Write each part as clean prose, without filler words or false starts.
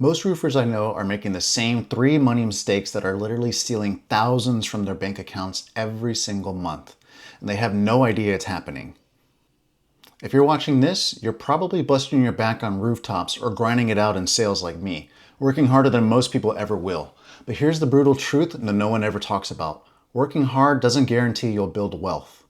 Most roofers I know are making the same 3 money mistakes that are literally stealing thousands from their bank accounts every single month, and they have no idea it's happening. If you're watching this, you're probably busting your back on rooftops or grinding it out in sales like me, working harder than most people ever will. But here's the brutal truth that no one ever talks about. Working hard doesn't guarantee you'll build wealth.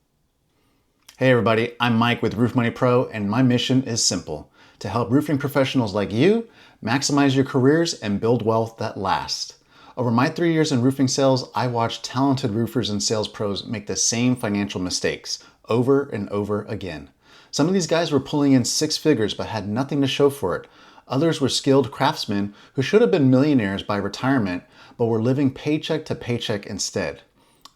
Hey everybody, I'm Mike with Roof Money Pro, and my mission is simple: to help roofing professionals like you maximize your careers and build wealth that lasts. Over my 3 years in roofing sales, I watched talented roofers and sales pros make the same financial mistakes over and over again. Some of these guys were pulling in 6 figures but had nothing to show for it. Others were skilled craftsmen who should have been millionaires by retirement but were living paycheck to paycheck instead.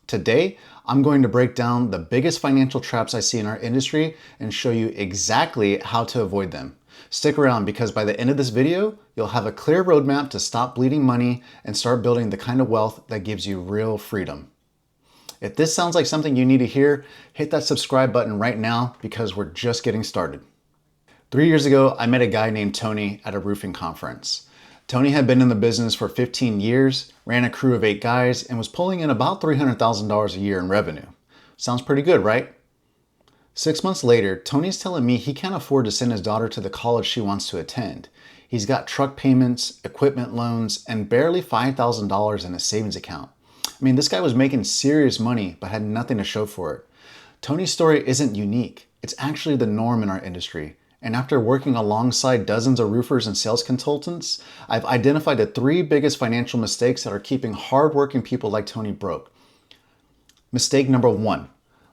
Today, I'm going to break down the biggest financial traps I see in our industry and show you exactly how to avoid them. Stick around, because by the end of this video, you'll have a clear roadmap to stop bleeding money and start building the kind of wealth that gives you real freedom. If this sounds like something you need to hear, hit that subscribe button right now, because we're just getting started. 3 years ago, I met a guy named Tony at a roofing conference. Tony had been in the business for 15 years, ran a crew of 8 guys, and was pulling in about $300,000 a year in revenue. Sounds pretty good, right? 6 months later, Tony's telling me he can't afford to send his daughter to the college she wants to attend. He's got truck payments, equipment loans, and barely $5,000 in his savings account. I mean, this guy was making serious money but had nothing to show for it. Tony's story isn't unique. It's actually the norm in our industry. And after working alongside dozens of roofers and sales consultants, I've identified the 3 biggest financial mistakes that are keeping hardworking people like Tony broke. Mistake number 1,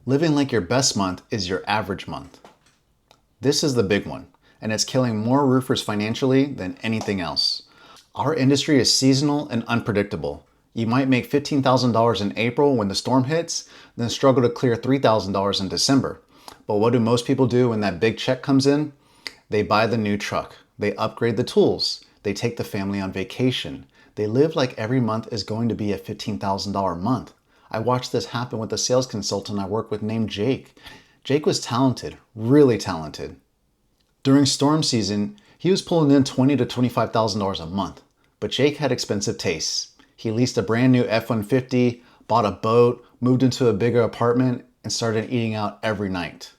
living like your best month is your average month. This is the big one, and it's killing more roofers financially than anything else. Our industry is seasonal and unpredictable. You might make $15,000 in April when the storm hits, then struggle to clear $3,000 in December. But what do most people do when that big check comes in? They buy the new truck. They upgrade the tools. They take the family on vacation. They live like every month is going to be a $15,000 month. I watched this happen with a sales consultant I work with named Jake. Jake was talented, really talented. During storm season, he was pulling in $20,000 to $25,000 a month. But Jake had expensive tastes. He leased a brand new F-150, bought a boat, moved into a bigger apartment, and started eating out every night.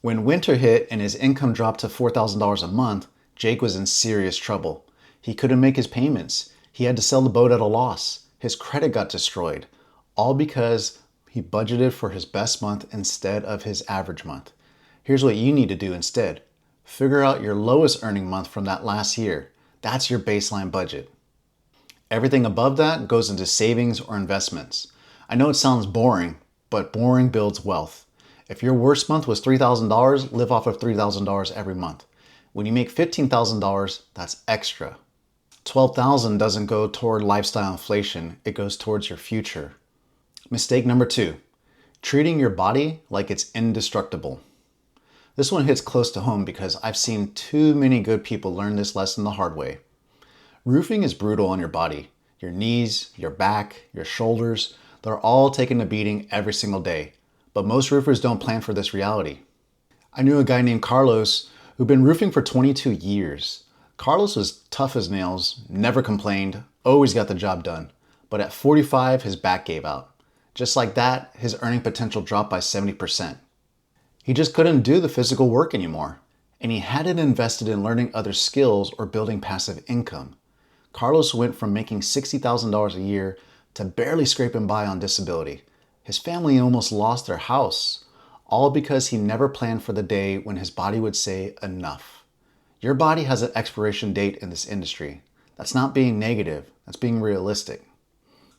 When winter hit and his income dropped to $4,000 a month, Jake was in serious trouble. He couldn't make his payments. He had to sell the boat at a loss. His credit got destroyed, all because he budgeted for his best month instead of his average month. Here's what you need to do instead. Figure out your lowest earning month from that last year. That's your baseline budget. Everything above that goes into savings or investments. I know it sounds boring, but boring builds wealth. If your worst month was $3,000, live off of $3,000 every month. When you make $15,000, that's extra. $12,000 doesn't go toward lifestyle inflation, it goes towards your future. Mistake number 2, treating your body like it's indestructible. This one hits close to home because I've seen too many good people learn this lesson the hard way. Roofing is brutal on your body. Your knees, your back, your shoulders, they're all taking a beating every single day. But most roofers don't plan for this reality. I knew a guy named Carlos who'd been roofing for 22 years. Carlos was tough as nails, never complained, always got the job done. But at 45, his back gave out. Just like that, his earning potential dropped by 70%. He just couldn't do the physical work anymore, and he hadn't invested in learning other skills or building passive income. Carlos went from making $60,000 a year to barely scraping by on disability. His family almost lost their house, all because he never planned for the day when his body would say enough. Your body has an expiration date in this industry. That's not being negative, that's being realistic.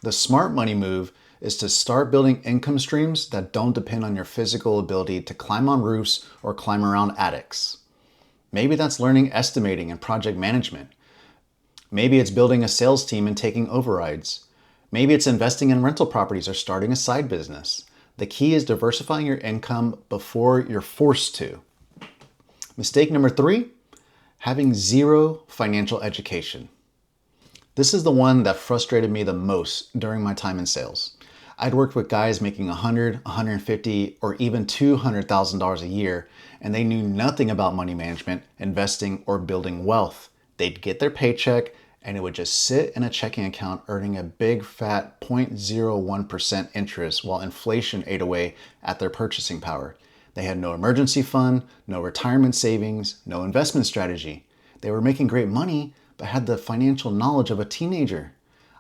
The smart money move is to start building income streams that don't depend on your physical ability to climb on roofs or climb around attics. Maybe that's learning estimating and project management. Maybe it's building a sales team and taking overrides. Maybe it's investing in rental properties or starting a side business. The key is diversifying your income before you're forced to. Mistake number 3, having zero financial education. This is the one that frustrated me the most during my time in sales. I'd worked with guys making $100,000, $150,000, or even $200,000 a year, and they knew nothing about money management, investing, or building wealth. They'd get their paycheck and it would just sit in a checking account earning a big fat 0.01% interest while inflation ate away at their purchasing power. They had no emergency fund, no retirement savings, no investment strategy. They were making great money, but had the financial knowledge of a teenager.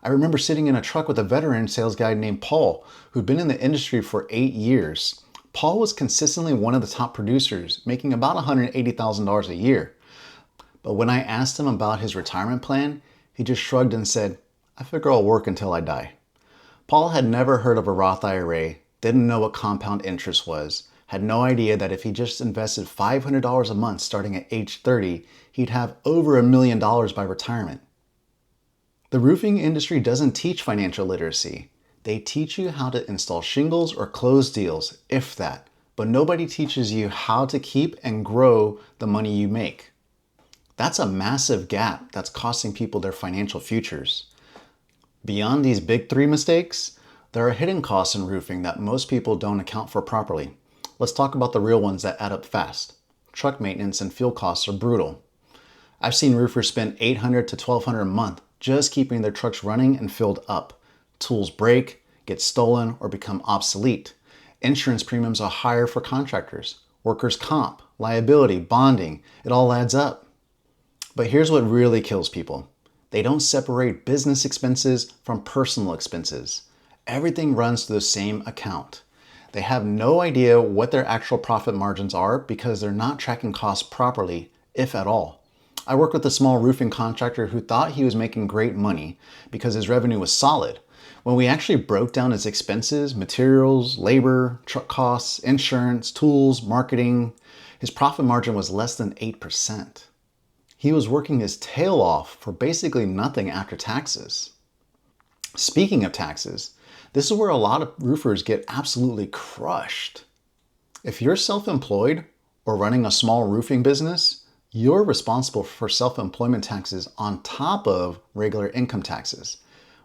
I remember sitting in a truck with a veteran sales guy named Paul, who'd been in the industry for 8 years. Paul was consistently one of the top producers, making about $180,000 a year. But when I asked him about his retirement plan, he just shrugged and said, "I figure I'll work until I die." Paul had never heard of a Roth IRA, didn't know what compound interest was, had no idea that if he just invested $500 a month starting at age 30, he'd have over $1 million by retirement. The roofing industry doesn't teach financial literacy. They teach you how to install shingles or close deals, if that, but nobody teaches you how to keep and grow the money you make. That's a massive gap that's costing people their financial futures. Beyond these big three mistakes, there are hidden costs in roofing that most people don't account for properly. Let's talk about the real ones that add up fast. Truck maintenance and fuel costs are brutal. I've seen roofers spend $800 to $1,200 a month just keeping their trucks running and filled up. Tools break, get stolen, or become obsolete. Insurance premiums are higher for contractors. Workers' comp, liability, bonding, it all adds up. But here's what really kills people. They don't separate business expenses from personal expenses. Everything runs through the same account. They have no idea what their actual profit margins are because they're not tracking costs properly, if at all. I worked with a small roofing contractor who thought he was making great money because his revenue was solid. When we actually broke down his expenses, materials, labor, truck costs, insurance, tools, marketing, his profit margin was less than 8%. He was working his tail off for basically nothing after taxes. Speaking of taxes, this is where a lot of roofers get absolutely crushed. If you're self-employed or running a small roofing business, you're responsible for self-employment taxes on top of regular income taxes.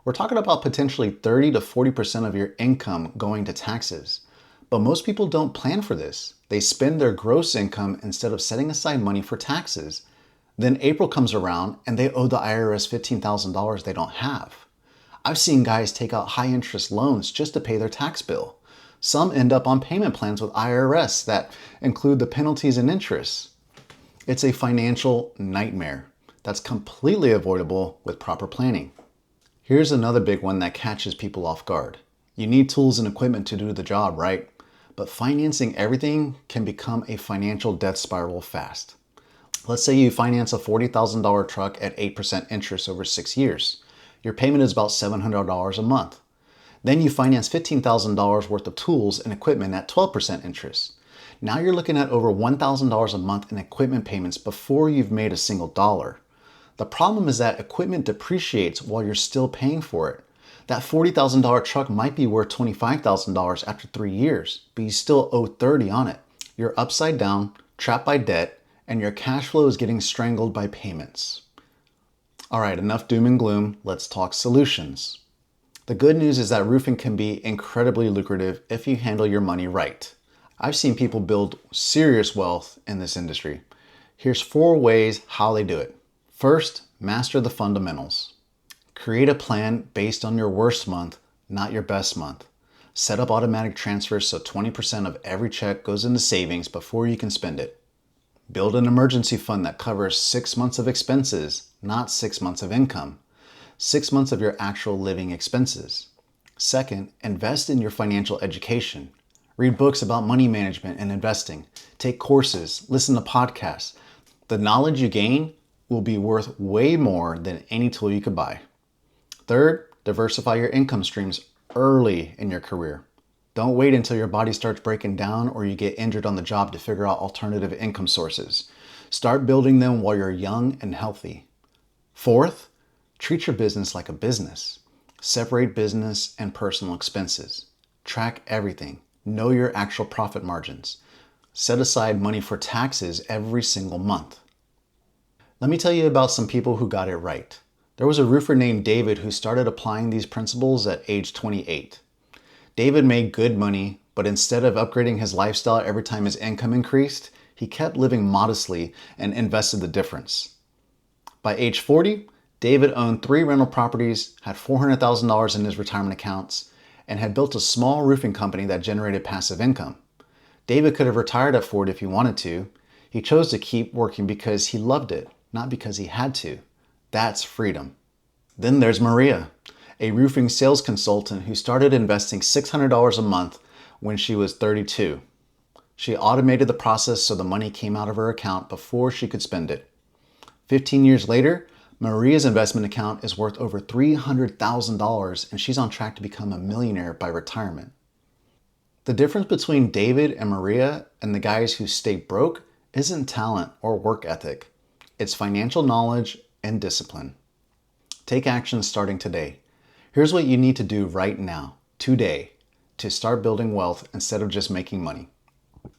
We're talking about potentially 30 to 40% of your income going to taxes. But most people don't plan for this. They spend their gross income instead of setting aside money for taxes. Then April comes around and they owe the IRS $15,000 they don't have. I've seen guys take out high interest loans just to pay their tax bill. Some end up on payment plans with IRS that include the penalties and interest. It's a financial nightmare that's completely avoidable with proper planning. Here's another big one that catches people off guard. You need tools and equipment to do the job, right? But financing everything can become a financial death spiral fast. Let's say you finance a $40,000 truck at 8% interest over 6 years. Your payment is about $700 a month. Then you finance $15,000 worth of tools and equipment at 12% interest. Now you're looking at over $1,000 a month in equipment payments before you've made a single dollar. The problem is that equipment depreciates while you're still paying for it. That $40,000 truck might be worth $25,000 after 3 years, but you still owe $30,000 on it. You're upside down, trapped by debt, and your cash flow is getting strangled by payments. All right, enough doom and gloom. Let's talk solutions. The good news is that roofing can be incredibly lucrative if you handle your money right. I've seen people build serious wealth in this industry. Here's 4 ways how they do it. First, master the fundamentals. Create a plan based on your worst month, not your best month. Set up automatic transfers so 20% of every check goes into savings before you can spend it. Build an emergency fund that covers 6 months of expenses, not 6 months of income. 6 months of your actual living expenses. Second, invest in your financial education. Read books about money management and investing. Take courses, listen to podcasts. The knowledge you gain will be worth way more than any tool you could buy. Third, diversify your income streams early in your career. Don't wait until your body starts breaking down or you get injured on the job to figure out alternative income sources. Start building them while you're young and healthy. Fourth, treat your business like a business. Separate business and personal expenses. Track everything. Know your actual profit margins. Set aside money for taxes every single month. Let me tell you about some people who got it right. There was a roofer named David who started applying these principles at age 28. David made good money, but instead of upgrading his lifestyle every time his income increased, he kept living modestly and invested the difference. By age 40, David owned 3 rental properties, had $400,000 in his retirement accounts, and had built a small roofing company that generated passive income. David could have retired at 40 if he wanted to. He chose to keep working because he loved it, not because he had to. That's freedom. Then there's Maria, a roofing sales consultant who started investing $600 a month when she was 32. She automated the process so the money came out of her account before she could spend it. 15 years later, Maria's investment account is worth over $300,000 and she's on track to become a millionaire by retirement. The difference between David and Maria and the guys who stay broke isn't talent or work ethic. It's financial knowledge and discipline. Take action starting today. Here's what you need to do right now, today, to start building wealth instead of just making money.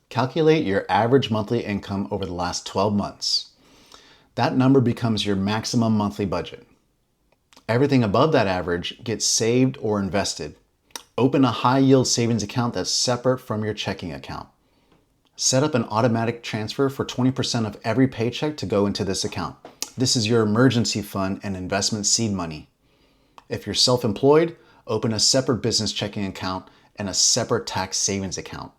Calculate your average monthly income over the last 12 months. That number becomes your maximum monthly budget. Everything above that average gets saved or invested. Open a high-yield savings account that's separate from your checking account. Set up an automatic transfer for 20% of every paycheck to go into this account. This is your emergency fund and investment seed money. If you're self-employed, open a separate business checking account and a separate tax savings account.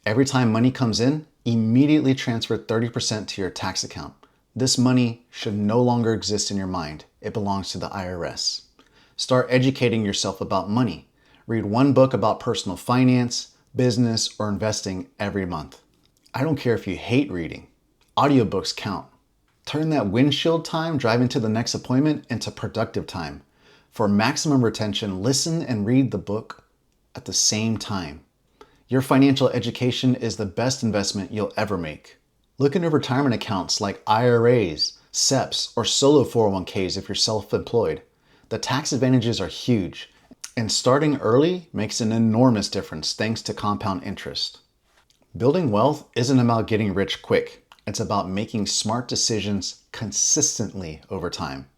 Every time money comes in, immediately transfer 30% to your tax account. This money should no longer exist in your mind. It belongs to the IRS. Start educating yourself about money. Read one book about personal finance, business, or investing every month. I don't care if you hate reading. Audiobooks count. Turn that windshield time driving to the next appointment into productive time. For maximum retention, listen and read the book at the same time. Your financial education is the best investment you'll ever make. Look into retirement accounts like IRAs, SEPs, or solo 401ks if you're self-employed. The tax advantages are huge, and starting early makes an enormous difference thanks to compound interest. Building wealth isn't about getting rich quick. It's about making smart decisions consistently over time.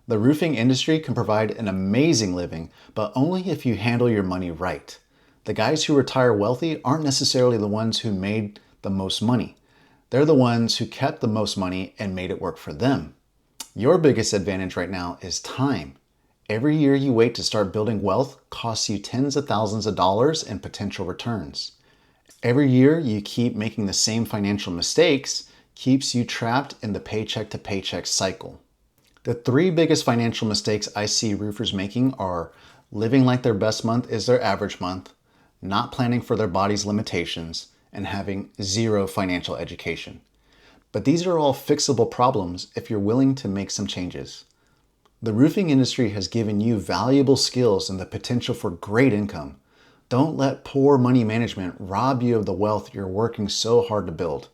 The roofing industry can provide an amazing living, but only if you handle your money right. The guys who retire wealthy aren't necessarily the ones who made the most money. They're the ones who kept the most money and made it work for them. Your biggest advantage right now is time. Every year you wait to start building wealth costs you tens of thousands of dollars in potential returns. Every year you keep making the same financial mistakes keeps you trapped in the paycheck to paycheck cycle. The 3 biggest financial mistakes I see roofers making are living like their best month is their average month, not planning for their body's limitations, and having 0 financial education. But these are all fixable problems if you're willing to make some changes. The roofing industry has given you valuable skills and the potential for great income. Don't let poor money management rob you of the wealth you're working so hard to build.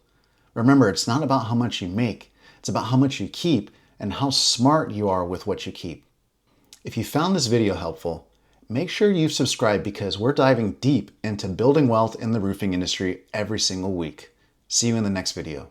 Remember, it's not about how much you make, it's about how much you keep and how smart you are with what you keep. If you found this video helpful, make sure you've subscribed because we're diving deep into building wealth in the roofing industry every single week. See you in the next video.